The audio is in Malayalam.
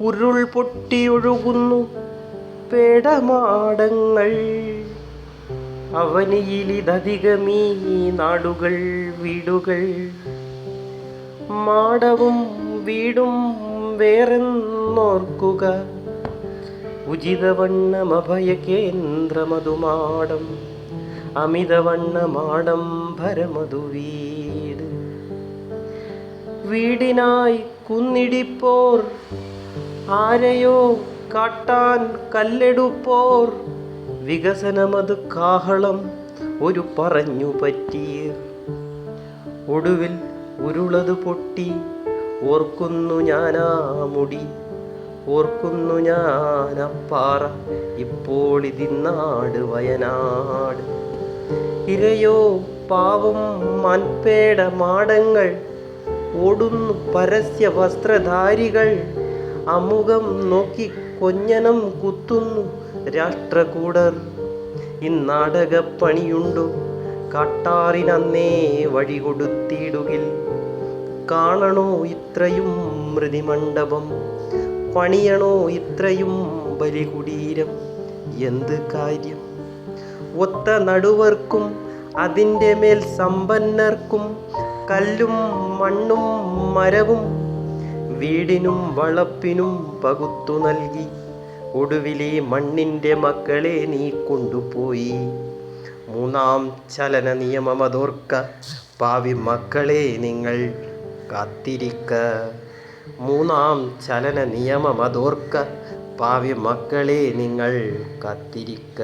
ഉരുൾ പൊട്ടിയൊഴുകുന്നു പേടമാടങ്ങൾ. അവനിയിലിതധികമീ നാടുകൾ വീടുകൾ. മാടവും വീടും വേറെന്നോർക്കുക. ഉചിതവണ്ണമഭയകേന്ദ്രമതുമാടം. അമിതവണ്ണമാഡംബരമതു വീട്. വീടിനായി കുന്നിടിപ്പോർ. ആരെയോ കാട്ടാൻ കല്ലെടുപ്പോർ. വികസനമത് കാഹളം ഒരു പറഞ്ഞു പറ്റീർ. ഒടുവിൽ ഉരുളത് പൊട്ടി. ഓർക്കുന്നു ഞാനാ മുടി. ഓർക്കുന്നു ഞാനപ്പാറ. ഇപ്പോൾ ഇതിന്നാട് വയനാട്. ഇരയോ പാവം മാൻപേട മാടങ്ങൾ. ഓടുന്നു പരസ്യ വസ്ത്രധാരികൾ. അമുഖം നോക്കി കൊഞ്ഞനം കുത്തുന്നു രാഷ്ട്രകൂടർ. ഇന്നാടകപ്പണിയുണ്ടോ കാട്ടാറിനന്നേ വഴി കൊടുത്തിടുകിൽ. കാണണോ ഇത്രയും മൃതിമണ്ഡപം. പണിയണോ ഇത്രയും ബലികുടീരം. എന്ത് കാര്യം? ഒത്ത നടുവർക്കും അതിൻ്റെ മേൽ സമ്പന്നർക്കും. കല്ലും മണ്ണും മരവും വീടിനും വളപ്പിനും പകുത്തു നൽകി. ഒടുവിലെ മണ്ണിൻ്റെ മക്കളെ നീ കൊണ്ടുപോയി. മൂന്നാം ചലന നിയമമതോർക്ക. പാവി മക്കളെ നിങ്ങൾ കാത്തിരിക്ക. മൂന്നാം ചലന നിയമമതോർക്ക. പാവി മക്കളെ നിങ്ങൾ കാത്തിരിക്ക.